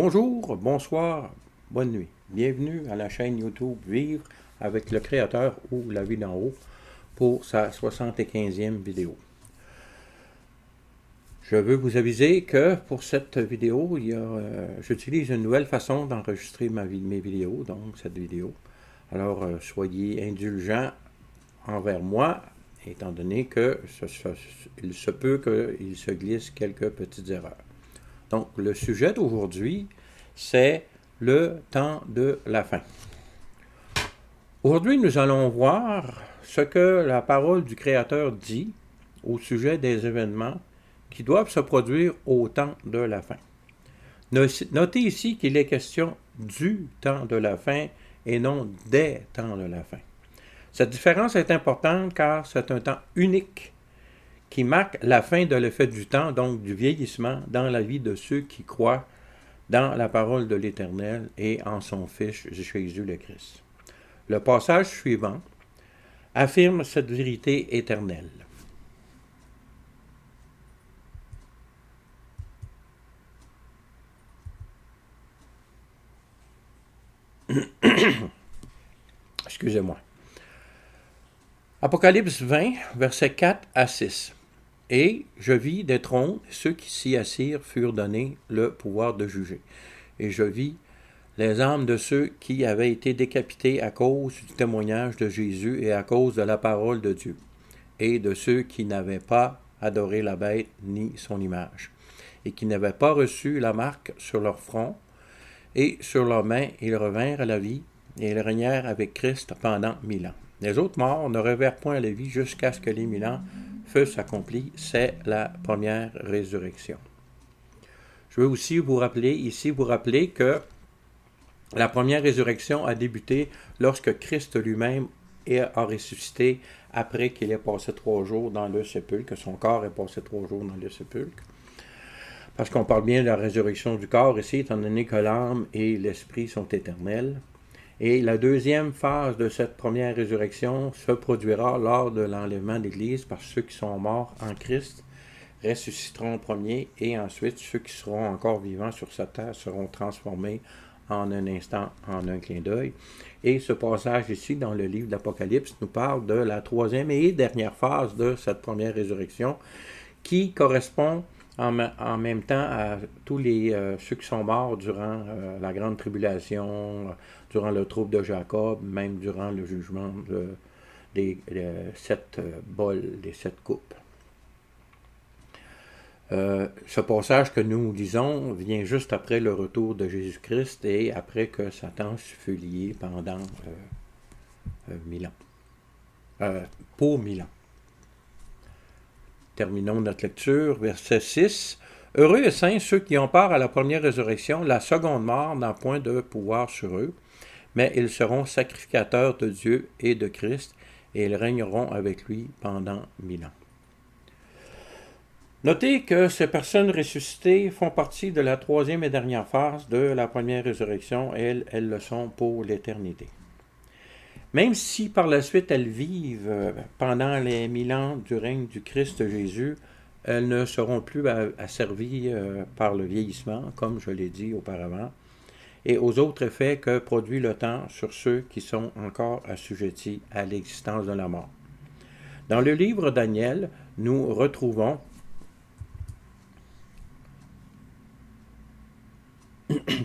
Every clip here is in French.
Bonjour, bonsoir, bonne nuit. Bienvenue à la chaîne YouTube Vivre avec le Créateur ou La Vie d'en haut pour sa 75e vidéo. Je veux vous aviser que pour cette vidéo, j'utilise une nouvelle façon d'enregistrer mes vidéos, donc cette vidéo. Alors, soyez indulgents envers moi, étant donné que il se peut qu'il se glisse quelques petites erreurs. Donc, le sujet d'aujourd'hui, c'est le temps de la fin. Aujourd'hui, nous allons voir ce que la parole du Créateur dit au sujet des événements qui doivent se produire au temps de la fin. Notez ici qu'il est question du temps de la fin et non des temps de la fin. Cette différence est importante car c'est un temps unique qui marque la fin de l'effet du temps, donc du vieillissement, dans la vie de ceux qui croient dans la parole de l'Éternel et en son Fils Jésus le Christ. Le passage suivant affirme cette vérité éternelle. Excusez-moi. Apocalypse 20, versets 4 à 6. Et je vis des trônes, ceux qui s'y assirent furent donnés le pouvoir de juger. Et je vis les âmes de ceux qui avaient été décapités à cause du témoignage de Jésus et à cause de la parole de Dieu, et de ceux qui n'avaient pas adoré la bête ni son image, et qui n'avaient pas reçu la marque sur leur front et sur leurs mains. Ils revinrent à la vie, et ils régnèrent avec Christ pendant 1000 ans. Les autres morts ne revinrent point à la vie jusqu'à ce que les 1000 ans fussent accomplis. C'est la première résurrection. Je veux aussi vous rappeler que la première résurrection a débuté lorsque Christ lui-même a ressuscité après qu'il ait passé 3 jours dans le sépulcre, que son corps ait passé 3 jours dans le sépulcre. Parce qu'on parle bien de la résurrection du corps ici, étant donné que l'âme et l'esprit sont éternels. Et la deuxième phase de cette première résurrection se produira lors de l'enlèvement de l'Église, parce que ceux qui sont morts en Christ ressusciteront en premier, et ensuite ceux qui seront encore vivants sur cette terre seront transformés en un instant, en un clin d'œil. Et ce passage ici, dans le livre d'Apocalypse, nous parle de la troisième et dernière phase de cette première résurrection, qui correspond en même temps à tous ceux qui sont morts durant la grande tribulation, durant le trouble de Jacob, même durant le jugement des 7 bols, des 7 coupes. Ce passage que nous lisons vient juste après le retour de Jésus-Christ et après que Satan fut lié pendant 1000 ans. Pour 1000 ans. Terminons notre lecture, verset 6. Heureux et saints ceux qui ont part à la première résurrection, la seconde mort n'a point de pouvoir sur eux, mais ils seront sacrificateurs de Dieu et de Christ, et ils régneront avec lui pendant 1000 ans. Notez que ces personnes ressuscitées font partie de la troisième et dernière phase de la première résurrection, et elles le sont pour l'éternité. Même si par la suite elles vivent pendant les 1000 ans du règne du Christ Jésus, elles ne seront plus asservies par le vieillissement, comme je l'ai dit auparavant, et aux autres effets que produit le temps sur ceux qui sont encore assujettis à l'existence de la mort. Dans le livre Daniel, nous retrouvons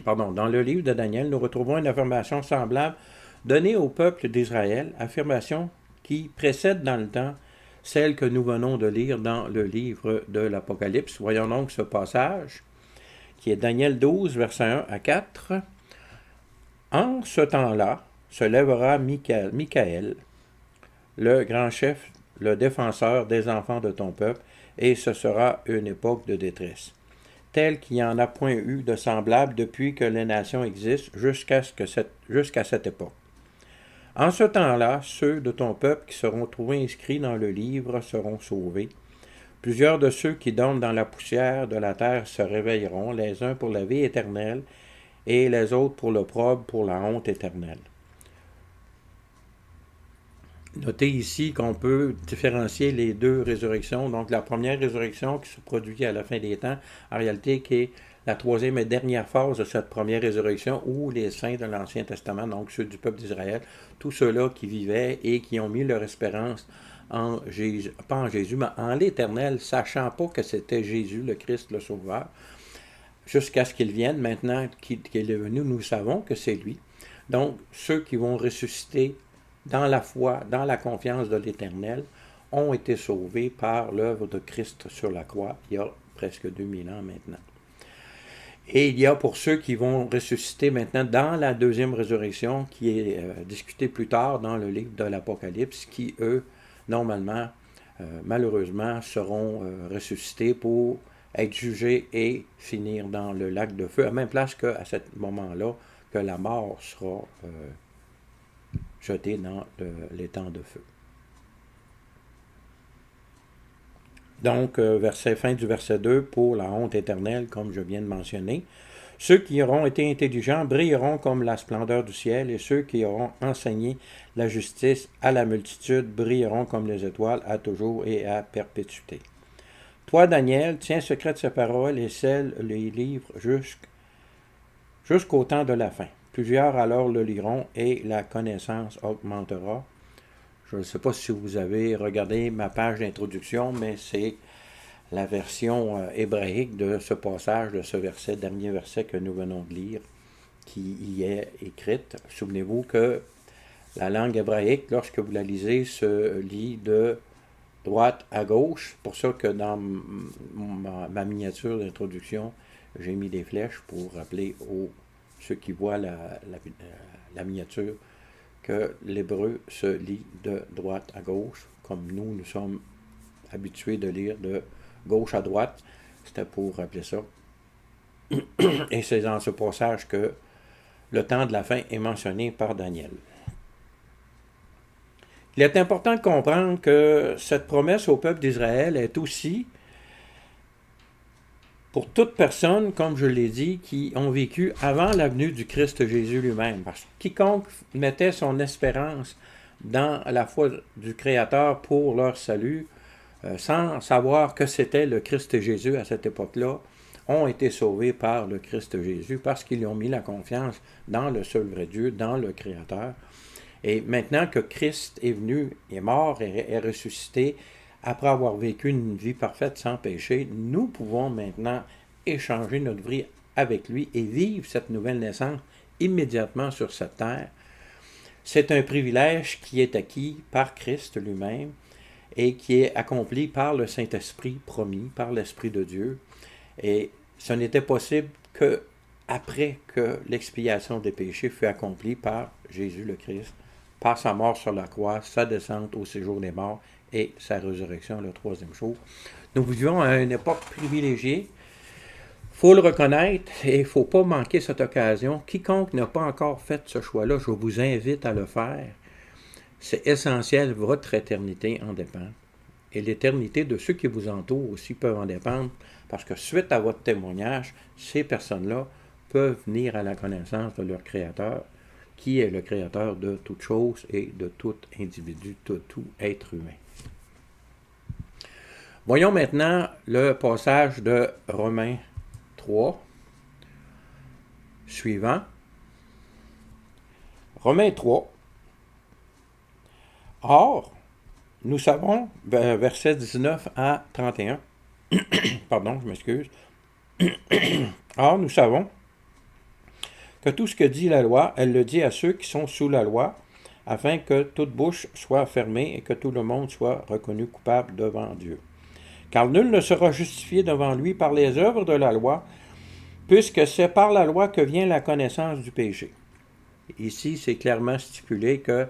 dans le livre de Daniel, nous retrouvons une affirmation semblable donnée au peuple d'Israël, affirmation qui précède dans le temps celle que nous venons de lire dans le livre de l'Apocalypse. Voyons donc ce passage, qui est Daniel 12, versets 1 à 4. En ce temps-là, se lèvera Michaël, le grand chef, le défenseur des enfants de ton peuple, et ce sera une époque de détresse, telle qu'il n'y en a point eu de semblable depuis que les nations existent jusqu'à cette époque. En ce temps-là, ceux de ton peuple qui seront trouvés inscrits dans le livre seront sauvés. Plusieurs de ceux qui dorment dans la poussière de la terre se réveilleront, les uns pour la vie éternelle, et les autres pour l'opprobre, pour la honte éternelle. Notez ici qu'on peut différencier les deux résurrections. Donc la première résurrection qui se produit à la fin des temps, en réalité qui est la troisième et dernière phase de cette première résurrection où les saints de l'Ancien Testament, donc ceux du peuple d'Israël, tous ceux-là qui vivaient et qui ont mis leur espérance en Jésus, pas en Jésus, mais en l'Éternel, sachant pas que c'était Jésus, le Christ, le Sauveur, jusqu'à ce qu'il vienne, maintenant qu'il est venu, nous savons que c'est lui. Donc, ceux qui vont ressusciter dans la foi, dans la confiance de l'Éternel, ont été sauvés par l'œuvre de Christ sur la croix, il y a presque 2000 ans maintenant. Et il y a pour ceux qui vont ressusciter maintenant dans la deuxième résurrection, qui est discutée plus tard dans le livre de l'Apocalypse, qui, eux, normalement, malheureusement, seront ressuscités pour être jugés et finir dans le lac de feu, à même place qu'à ce moment-là, que la mort sera jetée dans l'étang de feu. Donc, fin du verset 2, pour la honte éternelle, comme je viens de mentionner. Ceux qui auront été intelligents brilleront comme la splendeur du ciel, et ceux qui auront enseigné la justice à la multitude brilleront comme les étoiles à toujours et à perpétuité. Toi, Daniel, tiens secret de ces paroles et scelle les livres jusqu'au temps de la fin. Plusieurs alors le liront et la connaissance augmentera. Je ne sais pas si vous avez regardé ma page d'introduction, mais c'est la version hébraïque de ce passage, de ce verset, dernier verset que nous venons de lire, qui y est écrite. Souvenez-vous que la langue hébraïque, lorsque vous la lisez, se lit de droite à gauche. C'est pour ça que dans ma miniature d'introduction, j'ai mis des flèches pour rappeler ceux qui voient la miniature que l'hébreu se lit de droite à gauche, comme nous sommes habitués de lire de gauche à droite. C'était pour rappeler ça. Et c'est dans ce passage que le temps de la fin est mentionné par Daniel. Il est important de comprendre que cette promesse au peuple d'Israël est aussi pour toute personne, comme je l'ai dit, qui ont vécu avant la venue du Christ Jésus lui-même. Parce que quiconque mettait son espérance dans la foi du Créateur pour leur salut, sans savoir que c'était le Christ Jésus à cette époque-là, ont été sauvés par le Christ Jésus parce qu'ils ont mis la confiance dans le seul vrai Dieu, dans le Créateur. Et maintenant que Christ est venu, est mort, est ressuscité, après avoir vécu une vie parfaite sans péché, nous pouvons maintenant échanger notre vie avec lui et vivre cette nouvelle naissance immédiatement sur cette terre. C'est un privilège qui est acquis par Christ lui-même et qui est accompli par le Saint-Esprit promis, par l'Esprit de Dieu. Et ce n'était possible que après que l'expiation des péchés fut accomplie par Jésus le Christ, par sa mort sur la croix, sa descente au séjour des morts et sa résurrection le troisième jour. Nous vivons à une époque privilégiée. Il faut le reconnaître et il ne faut pas manquer cette occasion. Quiconque n'a pas encore fait ce choix-là, je vous invite à le faire. C'est essentiel, votre éternité en dépend. Et l'éternité de ceux qui vous entourent aussi peuvent en dépendre, parce que suite à votre témoignage, ces personnes-là peuvent venir à la connaissance de leur Créateur, qui est le Créateur de toutes choses et de tout individu, de tout être humain. Voyons maintenant le passage de Romains 3, suivant. Romains 3. Or, nous savons, versets 19 à 31, pardon, je m'excuse. Or, nous savons que tout ce que dit la loi, elle le dit à ceux qui sont sous la loi, afin que toute bouche soit fermée et que tout le monde soit reconnu coupable devant Dieu. Car nul ne sera justifié devant lui par les œuvres de la loi, puisque c'est par la loi que vient la connaissance du péché. Ici, c'est clairement stipulé que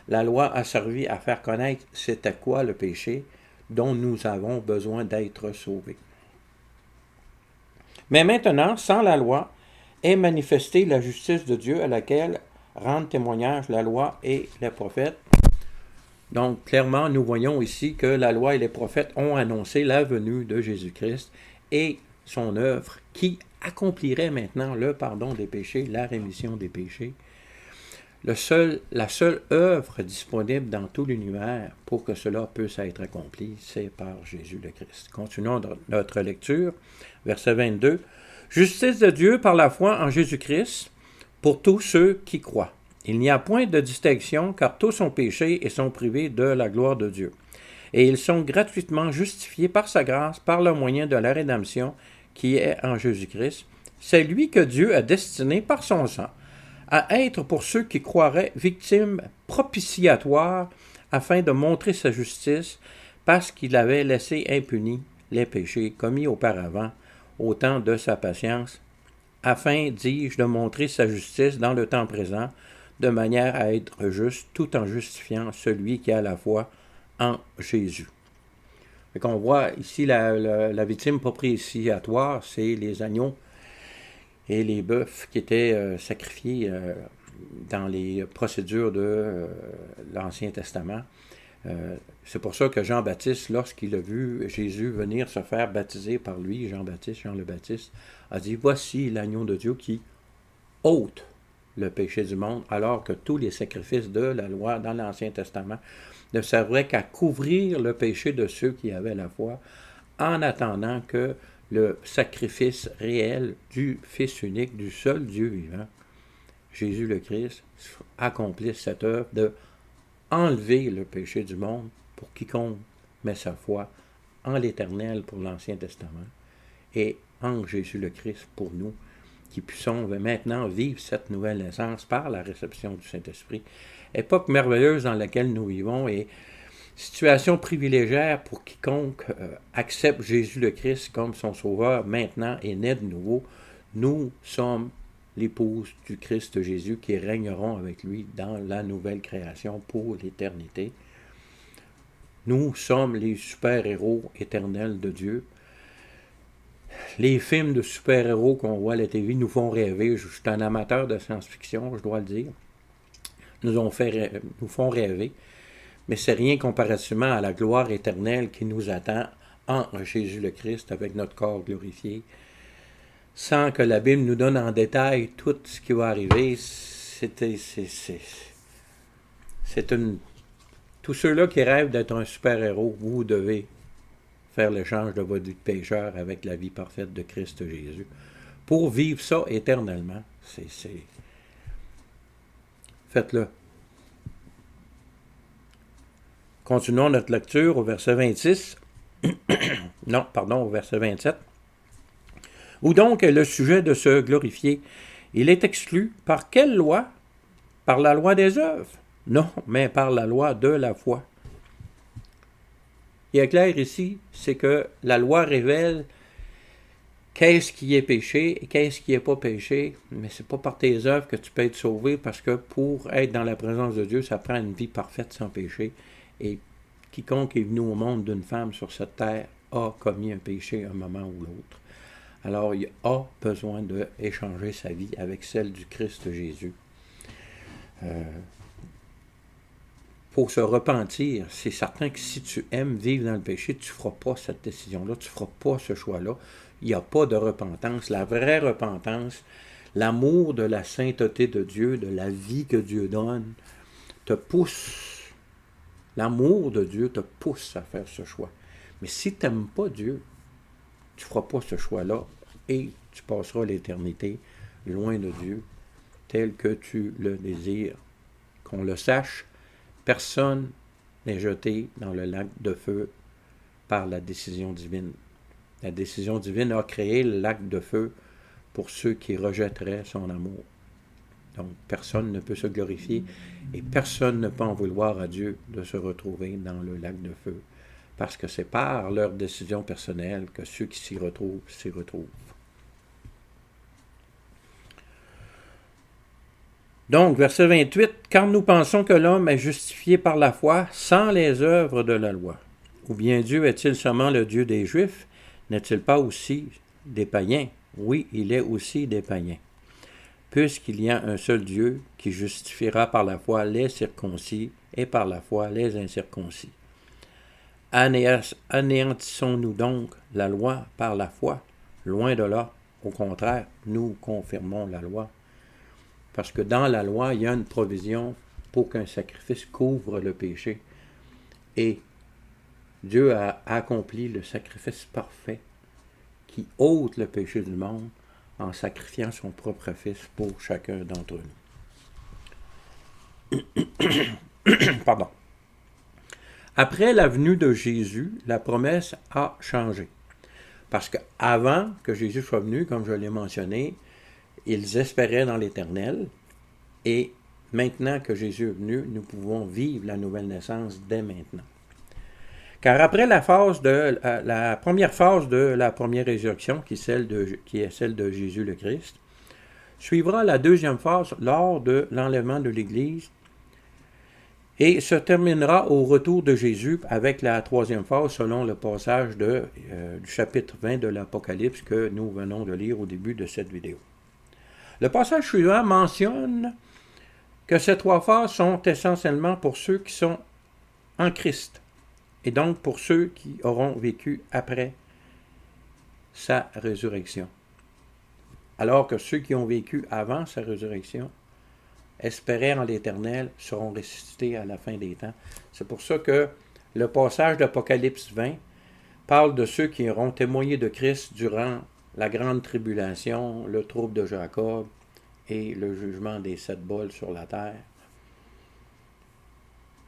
la loi a servi à faire connaître c'était quoi le péché dont nous avons besoin d'être sauvés. Mais maintenant, sans la loi, est manifestée la justice de Dieu à laquelle rendent témoignage la loi et les prophètes. Donc, clairement, nous voyons ici que la loi et les prophètes ont annoncé la venue de Jésus-Christ et son œuvre qui accomplirait maintenant le pardon des péchés, la rémission des péchés. La seule œuvre disponible dans tout l'univers pour que cela puisse être accompli, c'est par Jésus le Christ. Continuons notre lecture, verset 22. Justice de Dieu par la foi en Jésus-Christ pour tous ceux qui croient. Il n'y a point de distinction, car tous ont péché et sont privés de la gloire de Dieu. Et ils sont gratuitement justifiés par sa grâce, par le moyen de la rédemption qui est en Jésus-Christ. C'est lui que Dieu a destiné par son sang à être pour ceux qui croiraient victimes propitiatoires afin de montrer sa justice parce qu'il avait laissé impunis les péchés commis auparavant au temps de sa patience, afin, dis-je, de montrer sa justice dans le temps présent, de manière à être juste, tout en justifiant celui qui a la foi en Jésus. Donc on voit ici la victime propitiatoire, c'est les agneaux et les bœufs qui étaient sacrifiés dans les procédures de l'Ancien Testament. C'est pour ça que Jean-Baptiste, lorsqu'il a vu Jésus venir se faire baptiser par lui, Jean-Baptiste, Jean le Baptiste, a dit « Voici l'agneau de Dieu qui ôte le péché du monde », alors que tous les sacrifices de la loi dans l'Ancien Testament ne servaient qu'à couvrir le péché de ceux qui avaient la foi, en attendant que le sacrifice réel du Fils unique, du seul Dieu vivant, Jésus le Christ, accomplisse cette œuvre de enlever le péché du monde pour quiconque met sa foi en l'Éternel pour l'Ancien Testament et en Jésus le Christ pour nous, qui puissions maintenant vivre cette nouvelle naissance par la réception du Saint-Esprit. Époque merveilleuse dans laquelle nous vivons et situation privilégiée pour quiconque accepte Jésus le Christ comme son sauveur maintenant et naît de nouveau. Nous sommes l'épouse du Christ Jésus qui régneront avec lui dans la nouvelle création pour l'éternité. Nous sommes les super-héros éternels de Dieu. Les films de super-héros qu'on voit à la TV nous font rêver. Je suis un amateur de science-fiction, je dois le dire. Nous font rêver. Mais c'est rien comparativement à la gloire éternelle qui nous attend en Jésus le Christ avec notre corps glorifié. Sans que la Bible nous donne en détail tout ce qui va arriver, tous ceux-là qui rêvent d'être un super-héros, vous devez faire l'échange de votre vie de pécheur avec la vie parfaite de Christ Jésus. Pour vivre ça éternellement, faites-le. Continuons notre lecture au verset 26. Au verset 27. Où donc est le sujet de se glorifier? Il est exclu par quelle loi? Par la loi des œuvres? Non, mais par la loi de la foi. Il est clair ici, c'est que la loi révèle qu'est-ce qui est péché et qu'est-ce qui n'est pas péché, mais c'est pas par tes œuvres que tu peux être sauvé, parce que pour être dans la présence de Dieu, ça prend une vie parfaite sans péché. Et quiconque est venu au monde d'une femme sur cette terre a commis un péché à un moment ou l'autre. Alors, il a besoin d'échanger sa vie avec celle du Christ Jésus. Pour se repentir, c'est certain que si tu aimes vivre dans le péché, tu ne feras pas cette décision-là, tu ne feras pas ce choix-là. Il n'y a pas de repentance. La vraie repentance, l'amour de la sainteté de Dieu, de la vie que Dieu donne, te pousse. L'amour de Dieu te pousse à faire ce choix. Mais si tu n'aimes pas Dieu, tu ne feras pas ce choix-là et tu passeras l'éternité loin de Dieu, tel que tu le désires. Qu'on le sache, personne n'est jeté dans le lac de feu par la décision divine. La décision divine a créé le lac de feu pour ceux qui rejetteraient son amour. Donc, personne ne peut se glorifier et personne ne peut en vouloir à Dieu de se retrouver dans le lac de feu, parce que c'est par leur décision personnelle que ceux qui s'y retrouvent. Donc, verset 28, « Car nous pensons que l'homme est justifié par la foi sans les œuvres de la loi. Ou bien Dieu est-il seulement le Dieu des Juifs? N'est-il pas aussi des païens? Oui, il est aussi des païens. Puisqu'il y a un seul Dieu qui justifiera par la foi les circoncis et par la foi les incirconcis. Anéantissons-nous donc la loi par la foi? Loin de là. Au contraire, nous confirmons la loi. Parce que dans la loi, il y a une provision pour qu'un sacrifice couvre le péché. Et Dieu a accompli le sacrifice parfait qui ôte le péché du monde en sacrifiant son propre Fils pour chacun d'entre nous. Pardon. Après la venue de Jésus, la promesse a changé. Parce qu'avant que Jésus soit venu, comme je l'ai mentionné, ils espéraient dans l'Éternel. Et maintenant que Jésus est venu, nous pouvons vivre la nouvelle naissance dès maintenant. Car après la première phase de la première résurrection, qui est celle de Jésus le Christ, suivra la deuxième phase lors de l'enlèvement de l'Église et se terminera au retour de Jésus avec la troisième phase selon le passage du chapitre 20 de l'Apocalypse que nous venons de lire au début de cette vidéo. Le passage suivant mentionne que ces trois phases sont essentiellement pour ceux qui sont en Christ, et donc pour ceux qui auront vécu après sa résurrection. Alors que ceux qui ont vécu avant sa résurrection espéraient en l'Éternel seront ressuscités à la fin des temps. C'est pour ça que le passage d'Apocalypse 20 parle de ceux qui auront témoigné de Christ durant la grande tribulation, le trouble de Jacob et le jugement des 7 bols sur la terre.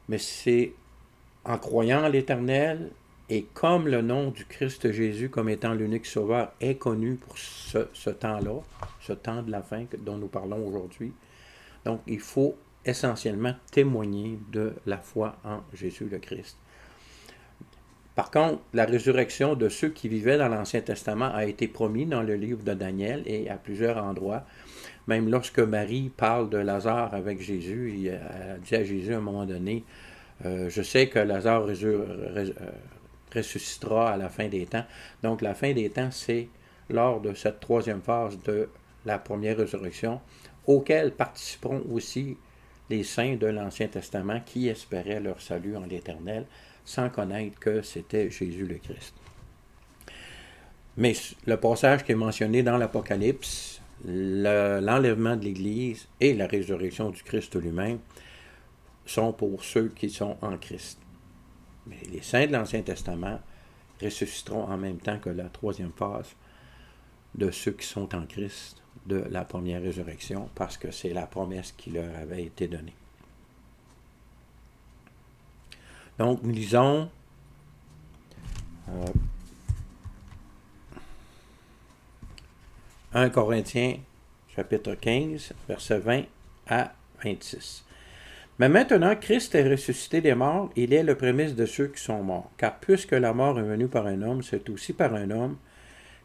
Mais c'est en croyant en l'Éternel et comme le nom du Christ Jésus comme étant l'unique sauveur est connu pour ce temps-là, ce temps de la fin dont nous parlons aujourd'hui, donc il faut essentiellement témoigner de la foi en Jésus le Christ. Par contre, la résurrection de ceux qui vivaient dans l'Ancien Testament a été promis dans le livre de Daniel et à plusieurs endroits. Même lorsque Marie parle de Lazare avec Jésus, elle dit à Jésus à un moment donné, je sais que Lazare ressuscitera à la fin des temps. Donc la fin des temps, c'est lors de cette troisième phase de la première résurrection, auquel participeront aussi les saints de l'Ancien Testament qui espéraient leur salut en l'Éternel, sans connaître que c'était Jésus le Christ. Mais le passage qui est mentionné dans l'Apocalypse, l'enlèvement de l'Église et la résurrection du Christ lui-même sont pour ceux qui sont en Christ. Mais les saints de l'Ancien Testament ressusciteront en même temps que la troisième phase de ceux qui sont en Christ de la première résurrection, parce que c'est la promesse qui leur avait été donnée. Donc, nous lisons « 1 Corinthiens, chapitre 15, versets 20 à 26. Mais maintenant, Christ est ressuscité des morts, il est le prémisse de ceux qui sont morts. Car puisque la mort est venue par un homme, c'est aussi par un homme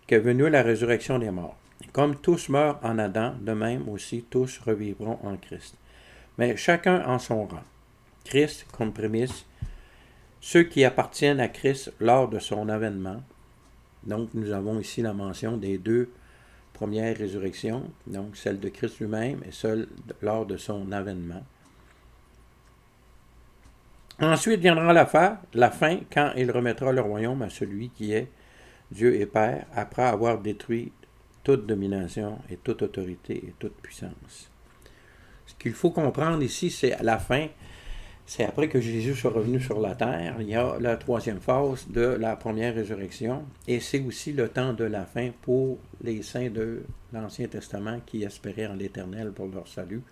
qu'est venue la résurrection des morts. Et comme tous meurent en Adam, de même aussi tous revivront en Christ. Mais chacun en son rang. Christ comme prémisse, ceux qui appartiennent à Christ lors de son avènement. Donc nous avons ici la mention des deux premières résurrections, donc celle de Christ lui-même et celle lors de son avènement. Ensuite viendra la fin, quand il remettra le royaume à celui qui est Dieu et Père, après avoir détruit toute domination et toute autorité et toute puissance. Ce qu'il faut comprendre ici, c'est à la fin, c'est après que Jésus soit revenu sur la terre, il y a la troisième phase de la première résurrection, et c'est aussi le temps de la fin pour les saints de l'Ancien Testament qui espéraient en l'Éternel pour leur salut.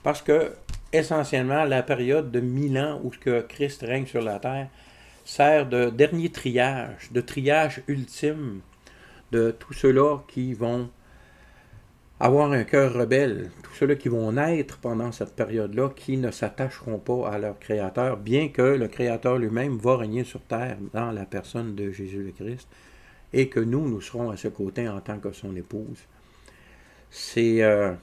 Parce que, essentiellement, la période de 1000 ans où que Christ règne sur la terre sert de dernier triage, de triage ultime de tous ceux-là qui vont avoir un cœur rebelle, tous ceux-là qui vont naître pendant cette période-là, qui ne s'attacheront pas à leur Créateur, bien que le Créateur lui-même va régner sur terre dans la personne de Jésus le Christ, et que nous serons à ses côtés en tant que son épouse. Il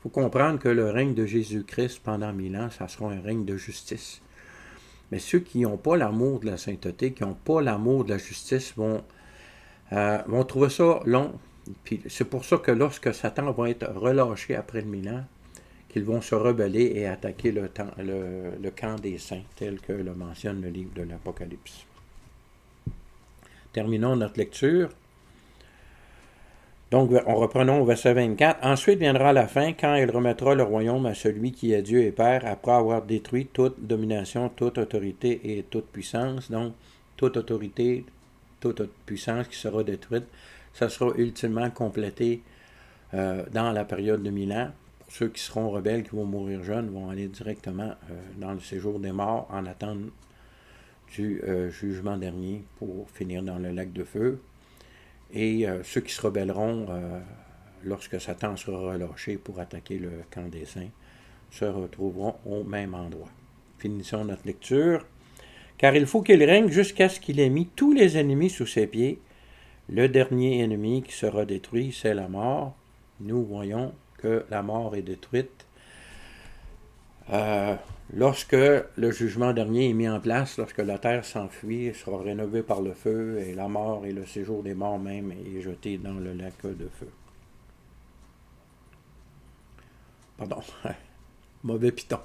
faut comprendre que le règne de Jésus-Christ pendant 1000 ans, ça sera un règne de justice. Mais ceux qui n'ont pas l'amour de la sainteté, qui n'ont pas l'amour de la justice, vont trouver ça long. Puis c'est pour ça que lorsque Satan va être relâché après le 1000 ans, qu'ils vont se rebeller et attaquer le camp des saints, tel que le mentionne le livre de l'Apocalypse. Terminons notre lecture. Donc, reprenons au verset 24. « Ensuite viendra la fin, quand il remettra le royaume à celui qui est Dieu et Père, après avoir détruit toute domination, toute autorité et toute puissance. » Donc, toute autorité, toute puissance qui sera détruite, ça sera ultimement complété dans la période de 1000 ans. Pour ceux qui seront rebelles, qui vont mourir jeunes, vont aller directement dans le séjour des morts en attendant du jugement dernier pour finir dans le lac de feu. Et ceux qui se rebelleront lorsque Satan sera relâché pour attaquer le camp des saints se retrouveront au même endroit. Finissons notre lecture. Car il faut qu'il règne jusqu'à ce qu'il ait mis tous les ennemis sous ses pieds. Le dernier ennemi qui sera détruit, c'est la mort. Nous voyons que la mort est détruite lorsque le jugement dernier est mis en place, lorsque la terre s'enfuit, sera rénovée par le feu, et la mort et le séjour des morts même est jeté dans le lac de feu. Pardon, mauvais piton.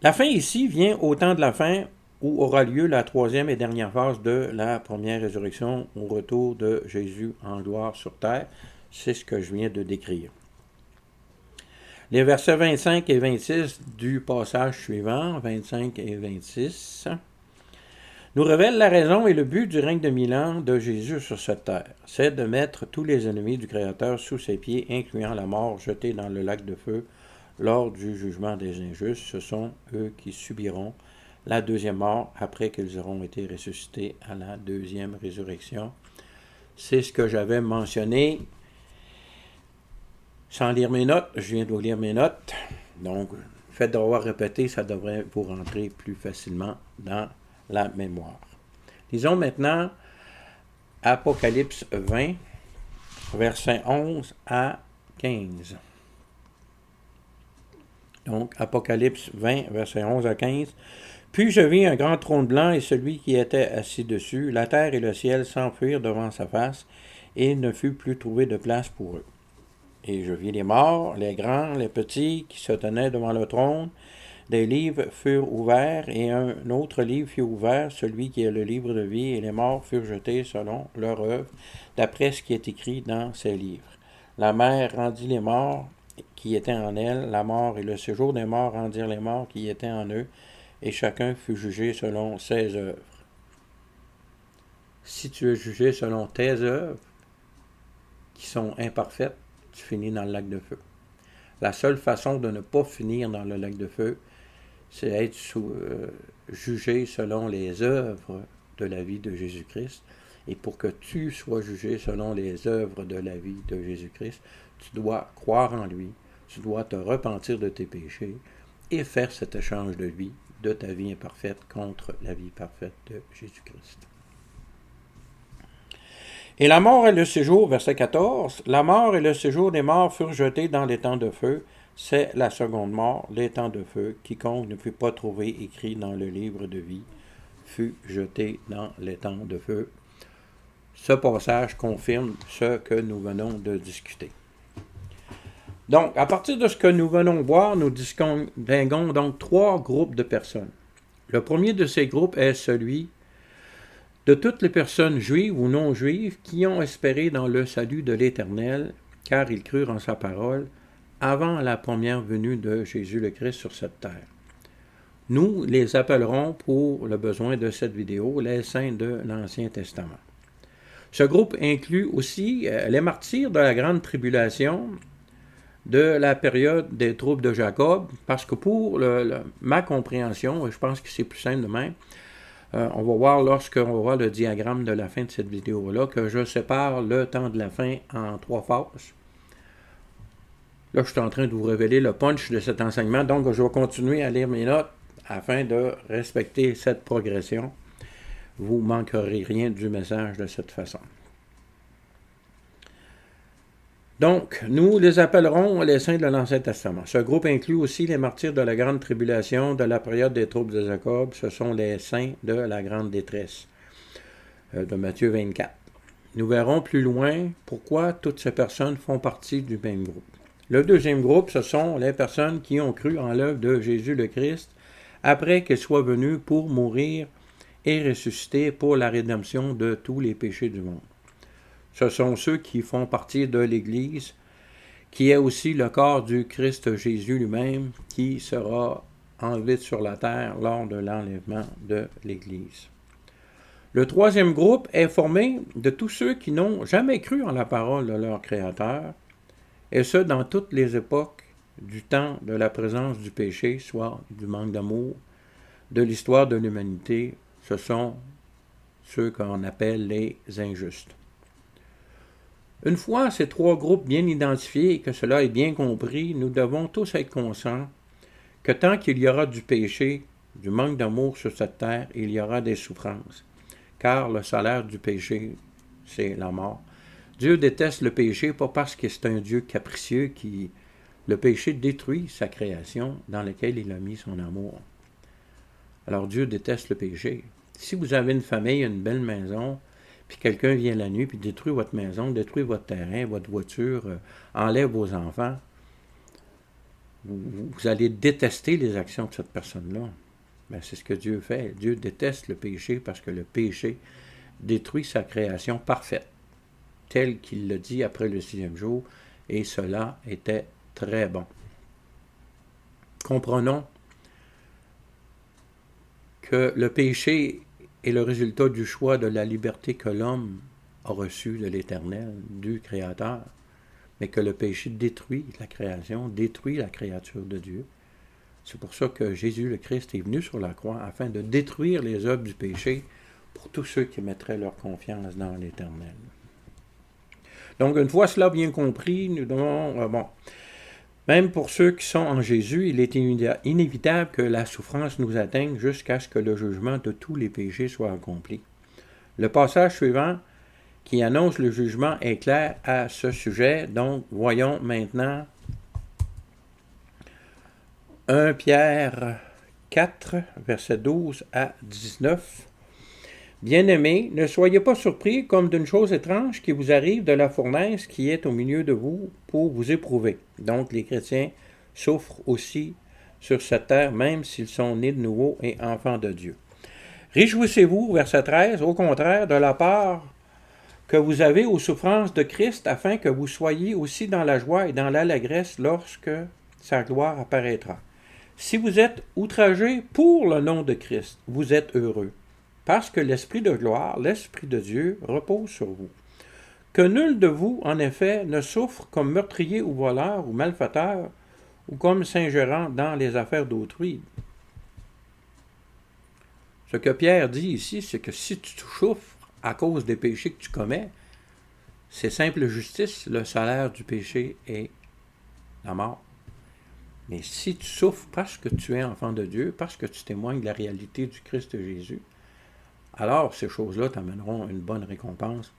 La fin ici vient au temps de la fin où aura lieu la troisième et dernière phase de la première résurrection au retour de Jésus en gloire sur terre. C'est ce que je viens de décrire. Les versets 25 et 26 du passage suivant, 25 et 26, nous révèlent la raison et le but du règne de 1000 ans de Jésus sur cette terre. C'est de mettre tous les ennemis du Créateur sous ses pieds, incluant la mort jetée dans le lac de feu lors du jugement des injustes. Ce sont eux qui subiront la deuxième mort après qu'ils auront été ressuscités à la deuxième résurrection. C'est ce que j'avais mentionné. Sans lire mes notes, je viens de vous lire mes notes. Donc, le fait d'avoir répété, ça devrait vous rentrer plus facilement dans la mémoire. Lisons maintenant Apocalypse 20, versets 11 à 15. Donc, Apocalypse 20, versets 11 à 15. Puis je vis un grand trône blanc et celui qui était assis dessus. La terre et le ciel s'enfuirent devant sa face, et il ne fut plus trouvé de place pour eux. Et je vis les morts, les grands, les petits, qui se tenaient devant le trône. Des livres furent ouverts, et un autre livre fut ouvert, celui qui est le livre de vie, et les morts furent jetés selon leur œuvre, d'après ce qui est écrit dans ces livres. La mer rendit les morts qui étaient en elle, la mort et le séjour des morts rendirent les morts qui étaient en eux, et chacun fut jugé selon ses œuvres. Si tu es jugé selon tes œuvres, qui sont imparfaites, tu finis dans le lac de feu. La seule façon de ne pas finir dans le lac de feu, c'est être jugé selon les œuvres de la vie de Jésus-Christ. Et pour que tu sois jugé selon les œuvres de la vie de Jésus-Christ, tu dois croire en lui, tu dois te repentir de tes péchés et faire cet échange de vie, de ta vie imparfaite contre la vie parfaite de Jésus-Christ. Et la mort et le séjour, verset 14, la mort et le séjour des morts furent jetés dans les temps de feu. C'est la seconde mort, les temps de feu. Quiconque ne fut pas trouvé écrit dans le livre de vie fut jeté dans les temps de feu. Ce passage confirme ce que nous venons de discuter. Donc, à partir de ce que nous venons de voir, nous distinguons donc trois groupes de personnes. Le premier de ces groupes est celui de toutes les personnes juives ou non juives qui ont espéré dans le salut de l'Éternel, car ils crurent en sa parole, avant la première venue de Jésus le Christ sur cette terre. Nous les appellerons, pour le besoin de cette vidéo, les saints de l'Ancien Testament. Ce groupe inclut aussi les martyrs de la grande tribulation, de la période des troupes de Jacob, parce que pour ma compréhension, et je pense que c'est plus simple de même, on va voir lorsqu'on va voir le diagramme de la fin de cette vidéo-là, que je sépare le temps de la fin en trois phases. Là, je suis en train de vous révéler le punch de cet enseignement, donc je vais continuer à lire mes notes afin de respecter cette progression. Vous ne manquerez rien du message de cette façon. Donc, nous les appellerons les saints de l'Ancien Testament. Ce groupe inclut aussi les martyrs de la grande tribulation, de la période des troupes de Jacob. Ce sont les saints de la grande détresse, de Matthieu 24. Nous verrons plus loin pourquoi toutes ces personnes font partie du même groupe. Le deuxième groupe, ce sont les personnes qui ont cru en l'œuvre de Jésus le Christ après qu'il soit venu pour mourir et ressusciter pour la rédemption de tous les péchés du monde. Ce sont ceux qui font partie de l'Église, qui est aussi le corps du Christ Jésus lui-même, qui sera enlevé sur la terre lors de l'enlèvement de l'Église. Le troisième groupe est formé de tous ceux qui n'ont jamais cru en la parole de leur Créateur, et ce, dans toutes les époques du temps de la présence du péché, soit du manque d'amour, de l'histoire de l'humanité. Ce sont ceux qu'on appelle les injustes. Une fois ces trois groupes bien identifiés et que cela est bien compris, nous devons tous être conscients que tant qu'il y aura du péché, du manque d'amour sur cette terre, il y aura des souffrances. Car le salaire du péché, c'est la mort. Dieu déteste le péché, pas parce que c'est un Dieu capricieux qui... Le péché détruit sa création dans laquelle il a mis son amour. Alors Dieu déteste le péché. Si vous avez une famille, une belle maison, puis quelqu'un vient la nuit, puis détruit votre maison, détruit votre terrain, votre voiture, enlève vos enfants, vous allez détester les actions de cette personne-là. Mais c'est ce que Dieu fait. Dieu déteste le péché parce que le péché détruit sa création parfaite, telle qu'il l'a dit après le 6e jour, et cela était très bon. Comprenons que le péché est le résultat du choix de la liberté que l'homme a reçue de l'Éternel, du Créateur, mais que le péché détruit la création, détruit la créature de Dieu. C'est pour ça que Jésus le Christ est venu sur la croix afin de détruire les œuvres du péché pour tous ceux qui mettraient leur confiance dans l'Éternel. Donc, une fois cela bien compris, nous devons... Même pour ceux qui sont en Jésus, il est inévitable que la souffrance nous atteigne jusqu'à ce que le jugement de tous les péchés soit accompli. Le passage suivant, qui annonce le jugement, est clair à ce sujet. Donc, voyons maintenant 1 Pierre 4, versets 12 à 19. Bien-aimés, ne soyez pas surpris comme d'une chose étrange qui vous arrive de la fournaise qui est au milieu de vous pour vous éprouver. Donc, les chrétiens souffrent aussi sur cette terre, même s'ils sont nés de nouveau et enfants de Dieu. Réjouissez-vous, verset 13, au contraire, de la part que vous avez aux souffrances de Christ, afin que vous soyez aussi dans la joie et dans l'allégresse lorsque sa gloire apparaîtra. Si vous êtes outragés pour le nom de Christ, vous êtes heureux, parce que l'Esprit de gloire, l'Esprit de Dieu, repose sur vous. Que nul de vous, en effet, ne souffre comme meurtrier ou voleur ou malfaiteur, ou comme s'ingérant dans les affaires d'autrui. Ce que Pierre dit ici, c'est que si tu souffres à cause des péchés que tu commets, c'est simple justice, le salaire du péché est la mort. Mais si tu souffres parce que tu es enfant de Dieu, parce que tu témoignes de la réalité du Christ Jésus, alors ces choses-là t'amèneront une bonne récompense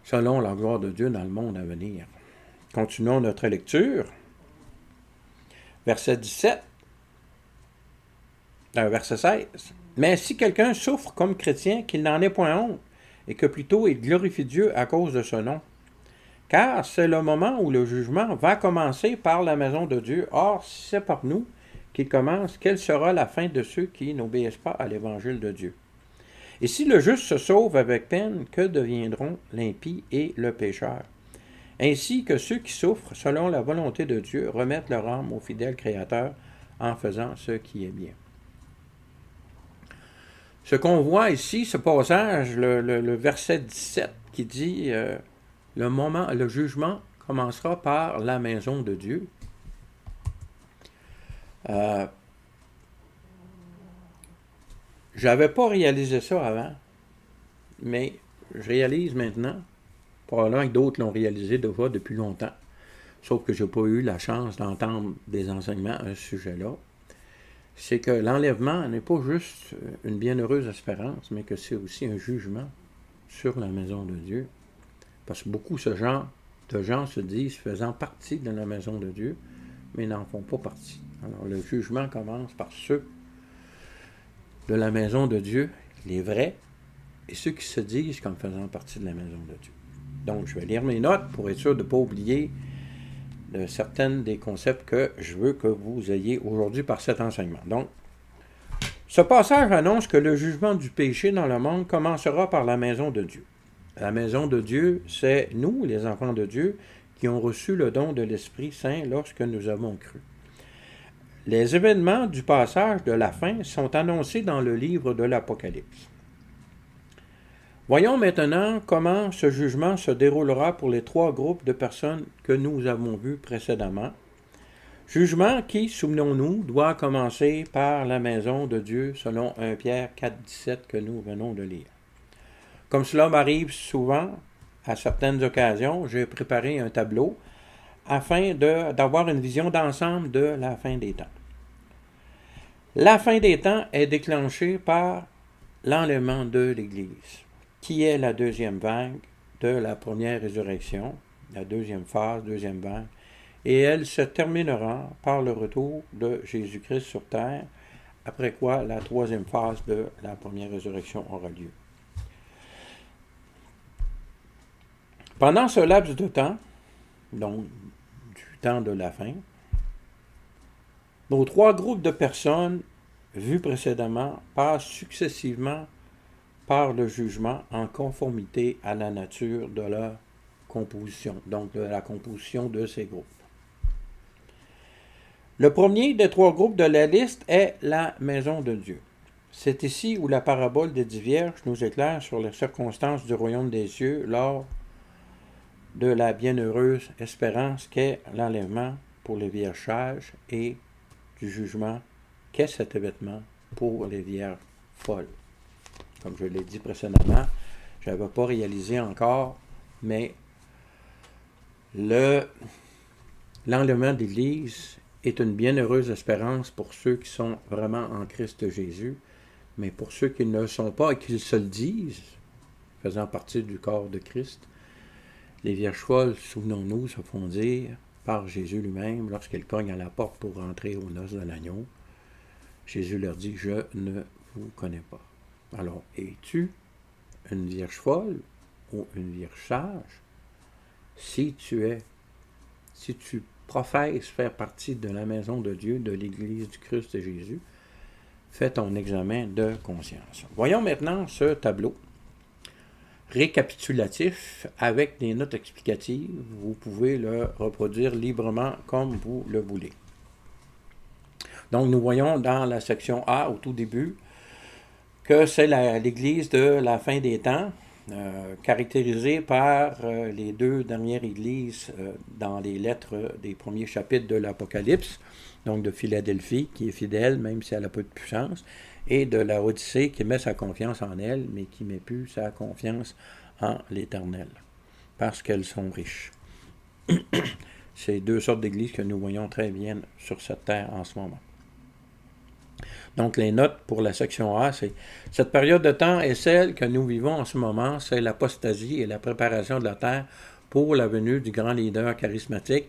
selon la gloire de Dieu dans le monde à venir. Continuons notre lecture. Verset 17. Verset 16. Mais si quelqu'un souffre comme chrétien, qu'il n'en ait point honte, et que plutôt il glorifie Dieu à cause de ce nom. Car c'est le moment où le jugement va commencer par la maison de Dieu. Or, si c'est par nous qu'il commence, quelle sera la fin de ceux qui n'obéissent pas à l'évangile de Dieu? Et si le juste se sauve avec peine, que deviendront l'impie et le pécheur? Ainsi que ceux qui souffrent selon la volonté de Dieu remettent leur âme au fidèle Créateur en faisant ce qui est bien. Ce qu'on voit ici, ce passage, le verset 17, qui dit le jugement commencera par la maison de Dieu. J'avais pas réalisé ça avant, mais je réalise maintenant. Probablement que d'autres l'ont réalisé depuis longtemps. Sauf que je n'ai pas eu la chance d'entendre des enseignements à ce sujet-là. C'est que l'enlèvement n'est pas juste une bienheureuse espérance, mais que c'est aussi un jugement sur la maison de Dieu. Parce que beaucoup de gens se disent faisant partie de la maison de Dieu, mais n'en font pas partie. Alors le jugement commence par ceux de la maison de Dieu, les vrais, et ceux qui se disent comme faisant partie de la maison de Dieu. Donc, je vais lire mes notes pour être sûr de ne pas oublier certains des concepts que je veux que vous ayez aujourd'hui par cet enseignement. Donc, ce passage annonce que le jugement du péché dans le monde commencera par la maison de Dieu. La maison de Dieu, c'est nous, les enfants de Dieu, qui ont reçu le don de l'Esprit Saint lorsque nous avons cru. Les événements du passage de la fin sont annoncés dans le livre de l'Apocalypse. Voyons maintenant comment ce jugement se déroulera pour les 3 groupes de personnes que nous avons vus précédemment. Jugement qui, souvenons-nous, doit commencer par la maison de Dieu selon 1 Pierre 4,17 que nous venons de lire. Comme cela m'arrive souvent, à certaines occasions, j'ai préparé un tableau afin d'avoir une vision d'ensemble de la fin des temps. La fin des temps est déclenchée par l'enlèvement de l'Église, qui est la deuxième vague de la première résurrection, la deuxième phase, deuxième vague, et elle se terminera par le retour de Jésus-Christ sur terre, après quoi la troisième phase de la première résurrection aura lieu. Pendant ce laps de temps, donc du temps de la fin, nos 3 groupes de personnes vus précédemment passent successivement par le jugement en conformité à la nature de leur composition, donc de la composition de ces groupes. Le premier des 3 groupes de la liste est la maison de Dieu. C'est ici où la parabole des 10 vierges nous éclaire sur les circonstances du royaume des cieux lors de la bienheureuse espérance qu'est l'enlèvement pour les vierges sages et du jugement qu'est cet événement pour les vierges folles. Comme je l'ai dit précédemment, je n'avais pas réalisé encore, mais l'enlèvement de l'Église est une bienheureuse espérance pour ceux qui sont vraiment en Christ Jésus, mais pour ceux qui ne le sont pas et qui se le disent, faisant partie du corps de Christ, les vierges folles, souvenons-nous, se font dire par Jésus lui-même, lorsqu'elles cognent à la porte pour rentrer aux noces de l'agneau, Jésus leur dit « Je ne vous connais pas ». Alors, es-tu une vierge folle ou une vierge sage? Si tu professes faire partie de la maison de Dieu, de l'Église du Christ de Jésus, fais ton examen de conscience. Voyons maintenant ce tableau récapitulatif avec des notes explicatives. Vous pouvez le reproduire librement comme vous le voulez. Donc, nous voyons dans la section A, au tout début, que c'est l'Église de la fin des temps, caractérisée par les 2 dernières églises dans les lettres des premiers chapitres de l'Apocalypse, donc de Philadelphie, qui est fidèle, même si elle a peu de puissance, et de la Odyssée, qui met sa confiance en elle, mais qui ne met plus sa confiance en l'Éternel, parce qu'elles sont riches. C'est 2 sortes d'églises que nous voyons très bien sur cette terre en ce moment. Donc, les notes pour la section A, c'est « Cette période de temps est celle que nous vivons en ce moment, c'est l'apostasie et la préparation de la terre pour la venue du grand leader charismatique.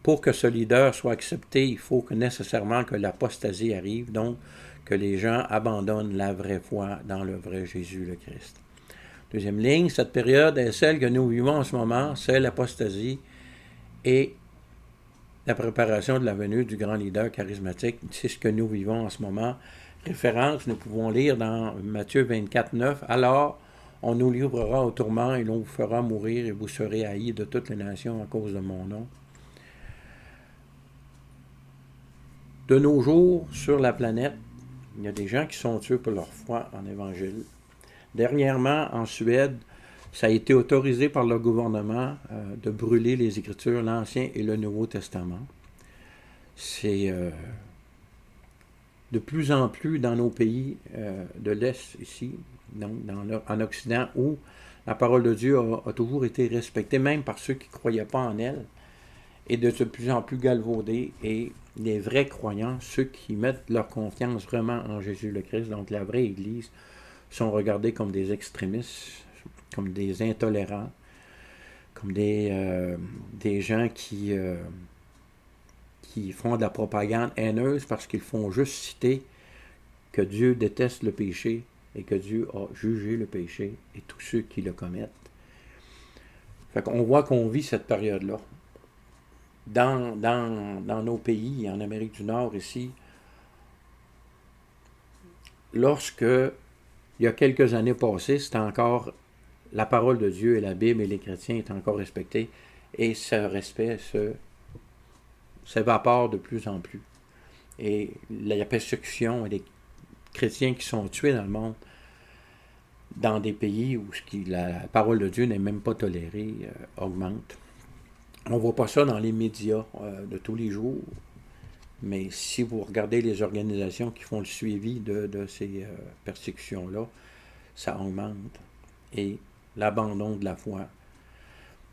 Pour que ce leader soit accepté, il faut nécessairement que l'apostasie arrive, donc que les gens abandonnent la vraie foi dans le vrai Jésus le Christ. » Deuxième ligne, cette période est celle que nous vivons en ce moment, c'est l'apostasie et la préparation de la venue du grand leader charismatique. C'est ce que nous vivons en ce moment. Référence, nous pouvons lire dans Matthieu 24, 9. « Alors, on nous livrera au tourment et l'on vous fera mourir et vous serez haïs de toutes les nations à cause de mon nom. » De nos jours, sur la planète, il y a des gens qui sont tués pour leur foi en Évangile. Dernièrement, en Suède, ça a été autorisé par le gouvernement de brûler les Écritures, l'Ancien et le Nouveau Testament. C'est de plus en plus dans nos pays de l'Est ici, donc en Occident, où la parole de Dieu a toujours été respectée, même par ceux qui ne croyaient pas en elle, et de plus en plus galvaudée. Et les vrais croyants, ceux qui mettent leur confiance vraiment en Jésus le Christ, donc la vraie Église, sont regardés comme des extrémistes, comme des intolérants, comme des gens qui font de la propagande haineuse parce qu'ils font juste citer que Dieu déteste le péché et que Dieu a jugé le péché et tous ceux qui le commettent. Fait qu'on voit qu'on vit cette période-là. Dans nos pays, en Amérique du Nord ici, lorsque, il y a quelques années passées, c'était encore la parole de Dieu et la Bible et les chrétiens étaient encore respectés, et ce respect s'évapore de plus en plus. Et la persécution et les chrétiens qui sont tués dans le monde dans des pays où la parole de Dieu n'est même pas tolérée, augmente. On ne voit pas ça dans les médias de tous les jours, mais si vous regardez les organisations qui font le suivi de ces persécutions-là, ça augmente. Et l'abandon de la foi.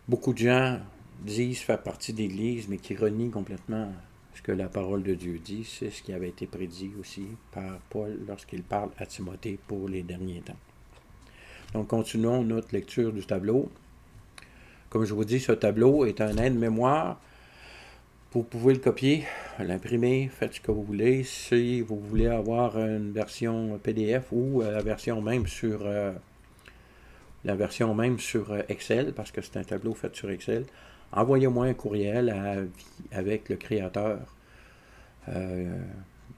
Beaucoup de gens disent faire partie d'Église, mais qui renient complètement ce que la parole de Dieu dit. C'est ce qui avait été prédit aussi par Paul lorsqu'il parle à Timothée pour les derniers temps. Donc, continuons notre lecture du tableau. Comme je vous dis, ce tableau est un aide-mémoire. Vous pouvez le copier, l'imprimer, faites ce que vous voulez. Si vous voulez avoir une version PDF ou la version même sur Excel, parce que c'est un tableau fait sur Excel, envoyez-moi un courriel avec le créateur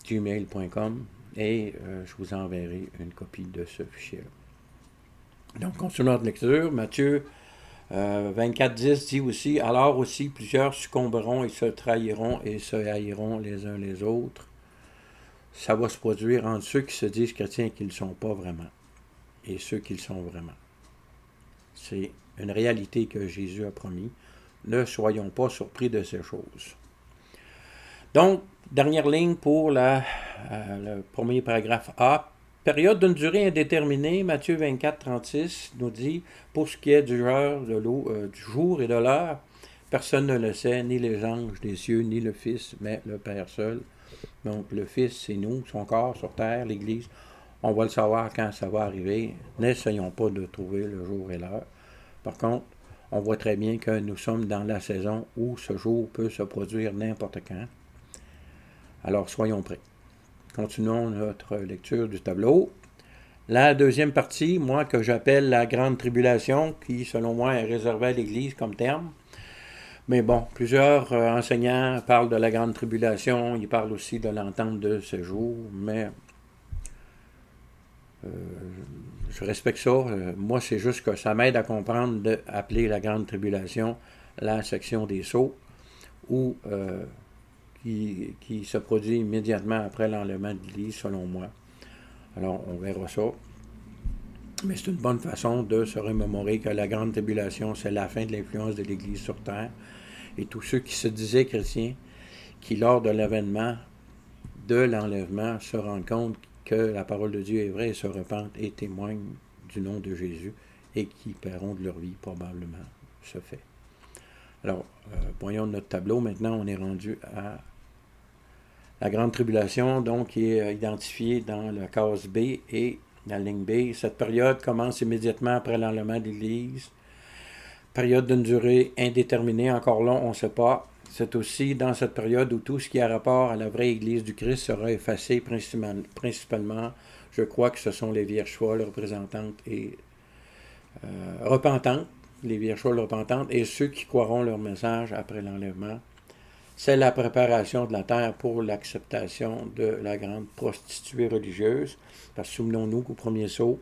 gmail.com et je vous enverrai une copie de ce fichier-là. Donc, continuons notre lecture. Matthieu 24:10 dit aussi, « Alors aussi plusieurs succomberont et se trahiront et se haïront les uns les autres. » Ça va se produire entre ceux qui se disent chrétiens et qui ne le sont pas vraiment, et ceux qui le sont vraiment. C'est une réalité que Jésus a promis. Ne soyons pas surpris de ces choses. Donc, dernière ligne pour le premier paragraphe A. Période d'une durée indéterminée, Matthieu 24:36 nous dit, pour ce qui est du jour et de l'heure, personne ne le sait, ni les anges des cieux, ni le Fils, mais le Père seul. Donc, le Fils, c'est nous, son corps sur terre, l'Église. On va le savoir quand ça va arriver. N'essayons pas de trouver le jour et l'heure. Par contre, on voit très bien que nous sommes dans la saison où ce jour peut se produire n'importe quand. Alors, soyons prêts. Continuons notre lecture du tableau. La deuxième partie, moi, que j'appelle la grande tribulation, qui, selon moi, est réservée à l'Église comme terme. Mais bon, plusieurs enseignants parlent de la grande tribulation, ils parlent aussi de l'entente de ce jour, mais je respecte ça. Moi, c'est juste que ça m'aide à comprendre d'appeler la grande tribulation la section des sceaux, ou qui se produit immédiatement après l'enlèvement de l'Église, selon moi. Alors, on verra ça. Mais c'est une bonne façon de se remémorer que la grande tribulation, c'est la fin de l'influence de l'Église sur terre. Et tous ceux qui se disaient chrétiens, qui, lors de l'avènement, de l'enlèvement, se rendent compte que la parole de Dieu est vraie et se repentent et témoignent du nom de Jésus et qui paieront de leur vie, probablement, ce fait. Alors, voyons notre tableau. Maintenant, on est rendu à la grande tribulation, donc, qui est identifiée dans la case B et la ligne B. Cette période commence immédiatement après l'enlèvement de l'Église. Période d'une durée indéterminée, encore là, on ne sait pas. C'est aussi dans cette période où tout ce qui a rapport à la vraie Église du Christ sera effacé, principalement, je crois que ce sont les vierges folles représentantes et repentantes, les vierges folles repentantes, et ceux qui croiront leur message après l'enlèvement. C'est la préparation de la terre pour l'acceptation de la grande prostituée religieuse. Parce que souvenons-nous qu'au premier saut,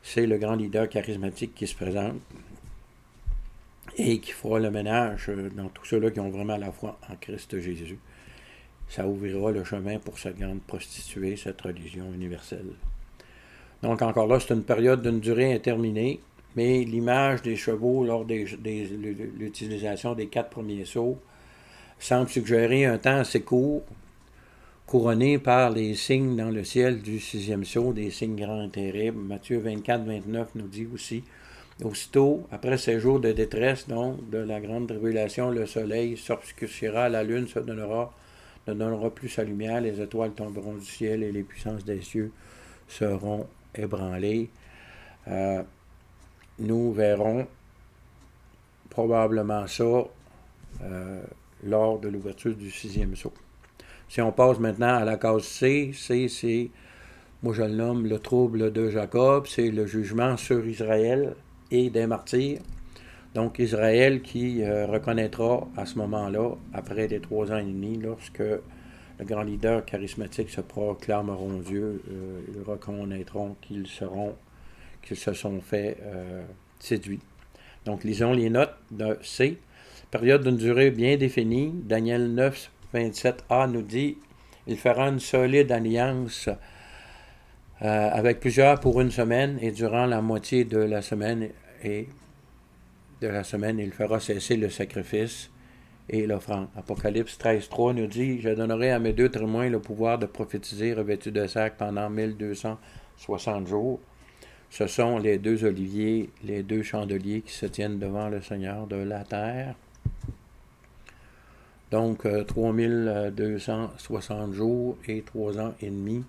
c'est le grand leader charismatique qui se présente et qui fera le ménage dans tous ceux-là qui ont vraiment la foi en Christ Jésus. Ça ouvrira le chemin pour cette grande prostituée, cette religion universelle. Donc encore là, c'est une période d'une durée indéterminée, mais l'image des chevaux lors de l'utilisation des 4 premiers sauts semble suggérer un temps assez court, couronné par les signes dans le ciel du 6e sceau, des signes grands et terribles. Matthieu 24-29 nous dit aussi, aussitôt, après ces jours de détresse, donc, de la grande tribulation, le soleil s'obscurcira, la lune ne donnera plus sa lumière, les étoiles tomberont du ciel et les puissances des cieux seront ébranlées. Nous verrons probablement ça lors de l'ouverture du 6e sceau. Si on passe maintenant à la case C, c'est, moi je le nomme le trouble de Jacob, c'est le jugement sur Israël et des martyrs. Donc Israël qui reconnaîtra à ce moment-là, après les 3 ans et demi, lorsque le grand leader charismatique se proclameront Dieu, ils reconnaîtront qu'ils se sont fait séduits. Donc lisons les notes de C. Période d'une durée bien définie. Daniel 9, 27a nous dit « Il fera une solide alliance avec plusieurs pour une semaine, et durant la moitié de la semaine, il fera cesser le sacrifice et l'offrande. Apocalypse 13.3 nous dit « Je donnerai à mes 2 témoins le pouvoir de prophétiser revêtus de sac pendant 1260 jours. » Ce sont les 2 oliviers, les 2 chandeliers qui se tiennent devant le Seigneur de la terre. Donc, 3260 jours et 3 ans et demi,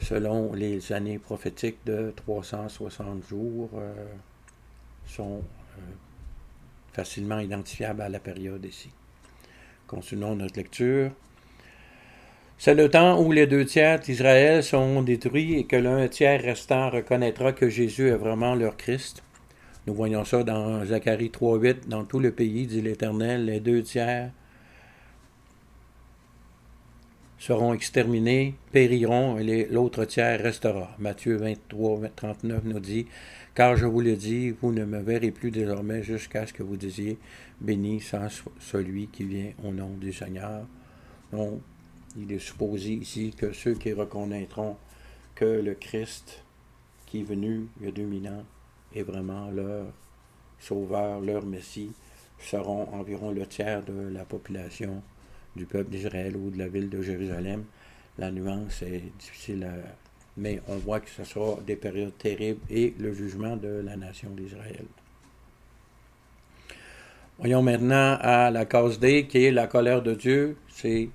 selon les années prophétiques de 360 jours, sont facilement identifiables à la période ici. Continuons notre lecture. C'est le temps où les 2 tiers d'Israël sont détruits et que l'1 tiers restant reconnaîtra que Jésus est vraiment leur Christ. Nous voyons ça dans Zacharie 3.8. Dans tout le pays, dit l'Éternel, les 2 tiers seront exterminés, périront, et l'autre tiers restera. Matthieu 23.39 nous dit « Car je vous le dis, vous ne me verrez plus désormais jusqu'à ce que vous disiez « Béni soit celui qui vient au nom du Seigneur ». Donc, il est supposé ici que ceux qui reconnaîtront que le Christ qui est venu il y a 2000 ans est vraiment leur sauveur, leur Messie, seront environ le tiers de la population du peuple d'Israël ou de la ville de Jérusalem. La nuance est difficile à... Mais on voit que ce sera des périodes terribles et le jugement de la nation d'Israël. Voyons maintenant à la cause D, qui est la colère de Dieu. C'est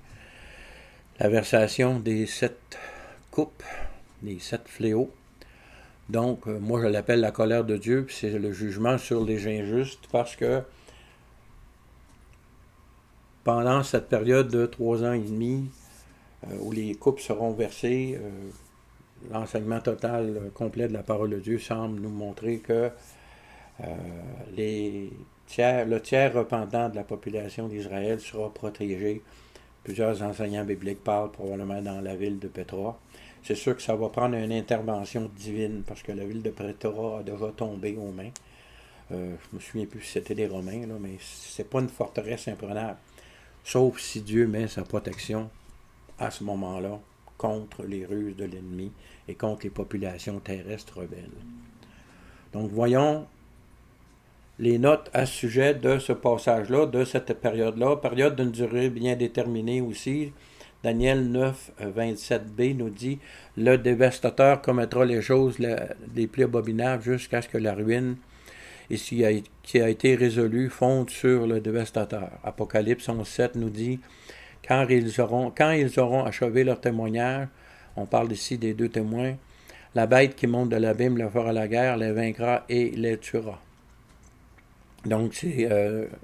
la versation des 7 coupes, des 7 fléaux. Donc, moi je l'appelle la colère de Dieu, puis c'est le jugement sur les injustes, parce que pendant cette période de 3 ans et demi, où les coupes seront versées, l'enseignement total complet de la parole de Dieu semble nous montrer que le tiers repentant de la population d'Israël sera protégé. Plusieurs enseignants bibliques parlent probablement dans la ville de Pétra. C'est sûr que ça va prendre une intervention divine, parce que la ville de Pétra a déjà tombé aux mains. Je ne me souviens plus si c'était des Romains, là, mais c'est pas une forteresse imprenable. Sauf si Dieu met sa protection à ce moment-là contre les ruses de l'ennemi et contre les populations terrestres rebelles. Donc voyons les notes à ce sujet de ce passage-là, de cette période-là, période d'une durée bien déterminée aussi. Daniel 9, 27b nous dit « Le dévastateur commettra les choses les plus abominables jusqu'à ce que la ruine et qui a été résolu fonde sur le dévastateur. » Apocalypse 11.7 nous dit « Quand ils auront achevé leur témoignage, on parle ici des 2 témoins, la bête qui monte de l'abîme leur fera la guerre, les vaincra et les tuera. » Donc, c'est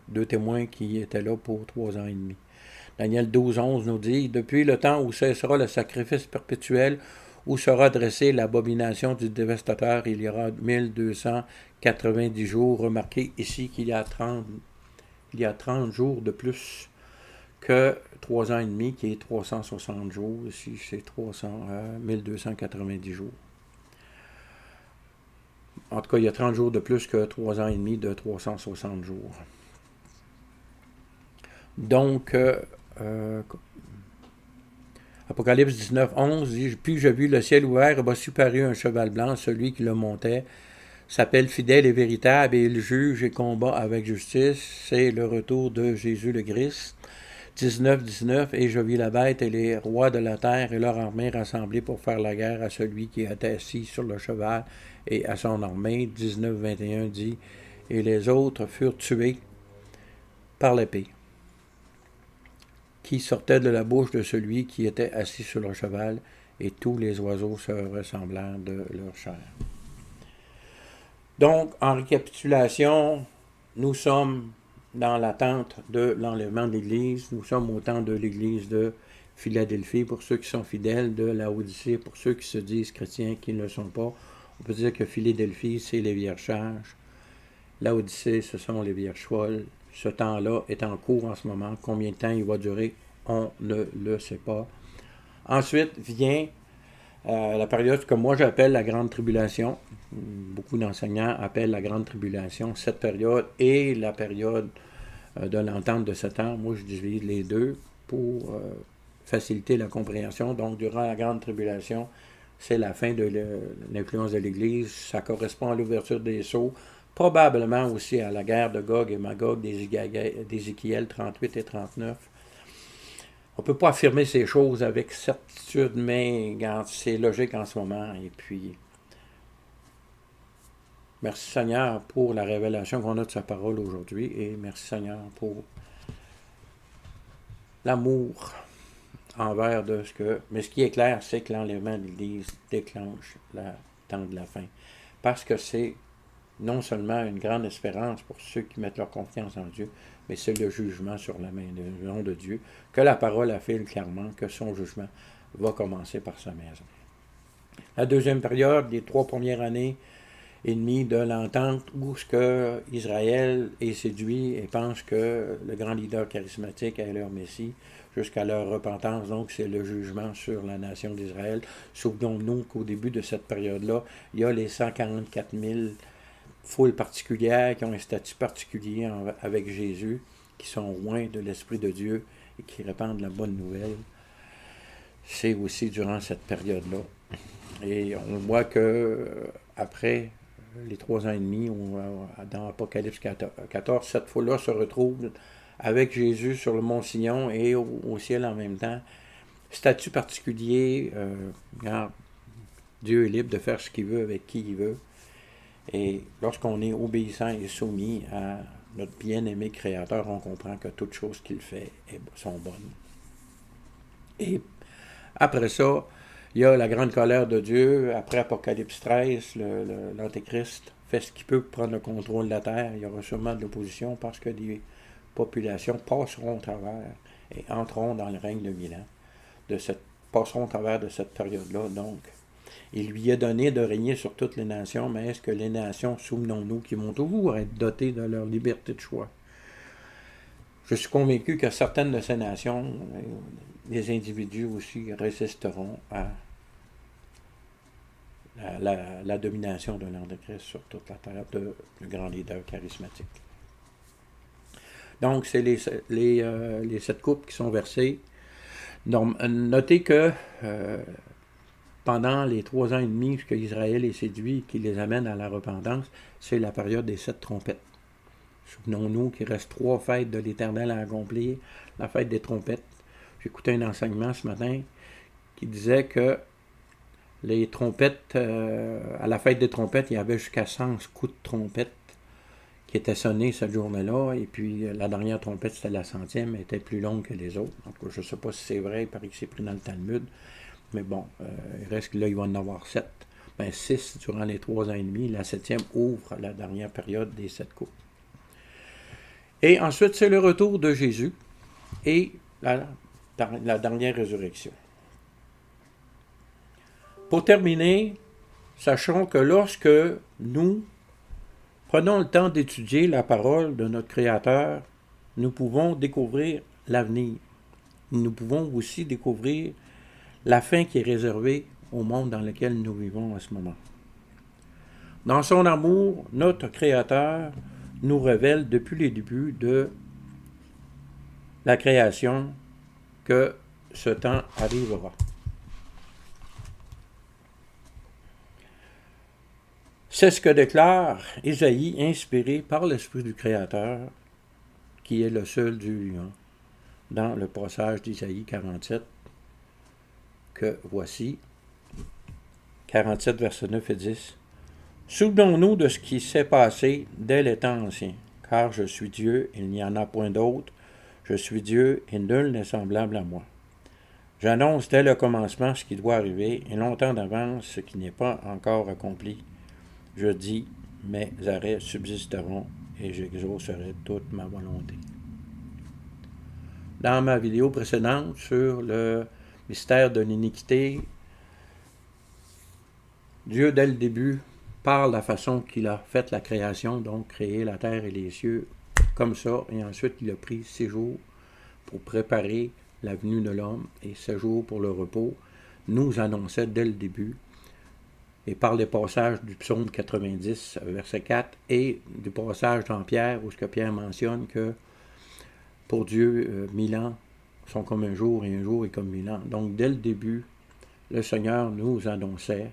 2 témoins qui étaient là pour 3 ans et demi. Daniel 12.11 nous dit « Depuis le temps où cessera le sacrifice perpétuel, où sera dressée l'abomination du dévastateur, il y aura 1290 jours. » Remarquez ici qu'il y a 30 jours de plus que 3 ans et demi, qui est 360 jours. Ici, c'est 1290 jours. En tout cas, il y a 30 jours de plus que 3 ans et demi de 360 jours. Donc, Apocalypse 19.11 dit « Puis je vis le ciel ouvert, et voici paru un cheval blanc, celui qui le montait s'appelle fidèle et véritable, et il juge et combat avec justice. » C'est le retour de Jésus le Christ. 19.19 « Et je vis la bête et les rois de la terre et leur armée rassemblés pour faire la guerre à celui qui était assis sur le cheval et à son armée. » 19.21 dit « Et les autres furent tués par l'épée qui sortait de la bouche de celui qui était assis sur le cheval, et tous les oiseaux se ressemblèrent de leur chair. » Donc, en récapitulation, nous sommes dans l'attente de l'enlèvement de l'Église. Nous sommes au temps de l'Église de Philadelphie, pour ceux qui sont fidèles, de Laodicée, pour ceux qui se disent chrétiens, qui ne le sont pas. On peut dire que Philadelphie, c'est les vierges sages. Laodicée, ce sont les vierges folles. Ce temps-là est en cours en ce moment. Combien de temps il va durer, on ne le sait pas. Ensuite vient la période que moi j'appelle la Grande Tribulation. Beaucoup d'enseignants appellent la Grande Tribulation cette période et la période de l'entente de 7 ans. Moi, je divise les deux pour faciliter la compréhension. Donc, durant la Grande Tribulation, c'est la fin de l'influence de l'Église. Ça correspond à l'ouverture des sceaux, probablement aussi à la guerre de Gog et Magog d'Ézéchiel 38 et 39. On ne peut pas affirmer ces choses avec certitude, mais c'est logique en ce moment. Et puis, merci Seigneur pour la révélation qu'on a de sa parole aujourd'hui. Et merci Seigneur pour l'amour envers de ce que... Mais ce qui est clair, c'est que l'enlèvement de l'Église déclenche le temps de la fin. Parce que c'est non seulement une grande espérance pour ceux qui mettent leur confiance en Dieu, mais c'est le jugement sur la main du nom de Dieu, que la parole affirme clairement que son jugement va commencer par sa maison. La deuxième période, les 3 premières années et demie de l'entente, où ce que Israël est séduit et pense que le grand leader charismatique est leur Messie, jusqu'à leur repentance, donc c'est le jugement sur la nation d'Israël. Souvenons-nous qu'au début de cette période-là, il y a les 144 000 foules particulières qui ont un statut particulier avec Jésus, qui sont loin de l'Esprit de Dieu et qui répandent la bonne nouvelle. C'est aussi durant cette période-là. Et on voit que après les 3 ans et demi, dans Apocalypse 14, cette foule-là se retrouve avec Jésus sur le mont Sion et au ciel en même temps. Statut particulier, Dieu est libre de faire ce qu'il veut avec qui il veut. Et lorsqu'on est obéissant et soumis à notre bien-aimé Créateur, on comprend que toutes choses qu'il fait sont bonnes. Et après ça, il y a la grande colère de Dieu. Après Apocalypse 13, l'Antéchrist fait ce qu'il peut pour prendre le contrôle de la terre. Il y aura sûrement de l'opposition parce que des populations passeront au travers et entreront dans le règne de 1000 ans. Passeront au travers de cette période-là. Donc, il lui est donné de régner sur toutes les nations, mais est-ce que les nations, souvenons-nous, qui vont toujours être dotées de leur liberté de choix? Je suis convaincu que certaines de ces nations, les individus aussi, résisteront à la domination de l'Antéchrist sur toute la terre, du grand leader charismatique. Donc, c'est les 7 coupes qui sont versées. Donc, notez que pendant les 3 ans et demi que Israël est séduit, qui les amène à la repentance, c'est la période des 7 trompettes. Souvenons-nous qu'il reste 3 fêtes de l'Éternel à accomplir. La fête des trompettes. J'écoutais un enseignement ce matin qui disait que les trompettes, à la fête des trompettes, il y avait jusqu'à 100 coups de trompette qui étaient sonnés cette journée-là. Et puis la dernière trompette, c'était la 100e, elle était plus longue que les autres. Donc je ne sais pas si c'est vrai, il paraît que c'est pris dans le Talmud. Mais bon, il reste que là, il va en avoir 7. 6 durant les 3 ans et demi. La 7e ouvre la dernière période des 7 coupes. Et ensuite, c'est le retour de Jésus et la dernière résurrection. Pour terminer, sachons que lorsque nous prenons le temps d'étudier la parole de notre Créateur, nous pouvons découvrir l'avenir. Nous pouvons aussi découvrir la fin qui est réservée au monde dans lequel nous vivons en ce moment. Dans son amour, notre Créateur nous révèle depuis les débuts de la création que ce temps arrivera. C'est ce que déclare Isaïe, inspiré par l'Esprit du Créateur, qui est le seul Dieu vivant, dans le passage d'Isaïe 47, que voici, 47, versets 9 et 10. Souvenons-nous de ce qui s'est passé dès les temps anciens, car je suis Dieu, il n'y en a point d'autre. Je suis Dieu, et nul n'est semblable à moi. J'annonce dès le commencement ce qui doit arriver, et longtemps d'avance ce qui n'est pas encore accompli. Je dis, mes arrêts subsisteront, et j'exaucerai toute ma volonté. Dans ma vidéo précédente sur le mystère de l'iniquité, Dieu, dès le début, parle de la façon qu'il a fait la création, donc créer la terre et les cieux, comme ça, et ensuite il a pris 6 jours pour préparer la venue de l'homme, et 7 jours pour le repos, nous annonçait dès le début, et par les passages du psaume 90, verset 4, et du passage dans Pierre, où ce que Pierre mentionne que pour Dieu, 1000 ans sont comme un jour, et un jour est comme 1000 ans. Donc, dès le début, le Seigneur nous annonçait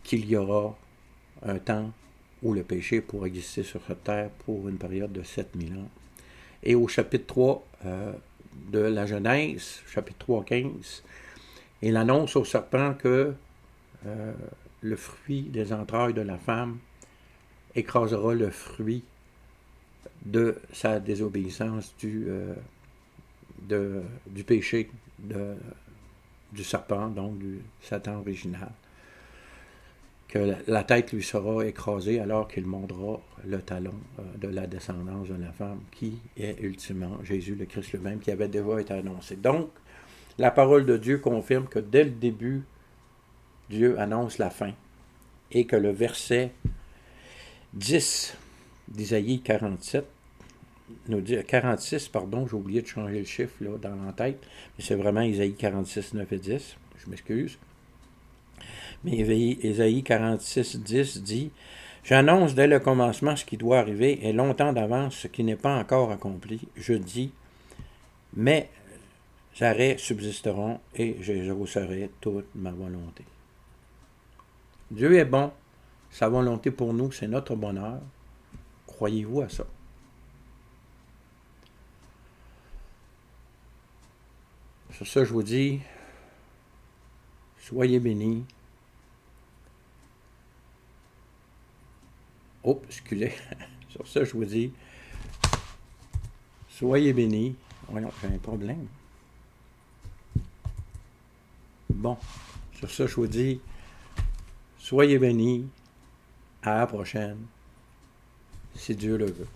qu'il y aura un temps où le péché pourra exister sur cette terre pour une période de 7000 ans. Et au chapitre 3 de la Genèse, chapitre 3, 15, il annonce au serpent que le fruit des entrailles de la femme écrasera le fruit de sa désobéissance du péché du serpent, donc du Satan original. Que la tête lui sera écrasée alors qu'il mordra le talon de la descendance de la femme, qui est ultimement Jésus le Christ lui-même, qui avait déjà été annoncé. Donc, la parole de Dieu confirme que dès le début, Dieu annonce la fin, et que le verset 10 d'Isaïe 47 nous dit, 46, pardon, j'ai oublié de changer le chiffre là, dans l'entête, mais c'est vraiment Isaïe 46, 9 et 10, je m'excuse. Mais Isaïe 46, 10 dit « J'annonce dès le commencement ce qui doit arriver et longtemps d'avance ce qui n'est pas encore accompli. Je dis, mes arrêts subsisteront et j'exaucerai toute ma volonté. » Dieu est bon, sa volonté pour nous, c'est notre bonheur. Croyez-vous à ça? Sur ça, je vous dis, soyez bénis. Oh, excusez. Sur ça, je vous dis, soyez bénis. Voyons, j'ai un problème. Bon, sur ça, je vous dis, soyez bénis. À la prochaine, si Dieu le veut.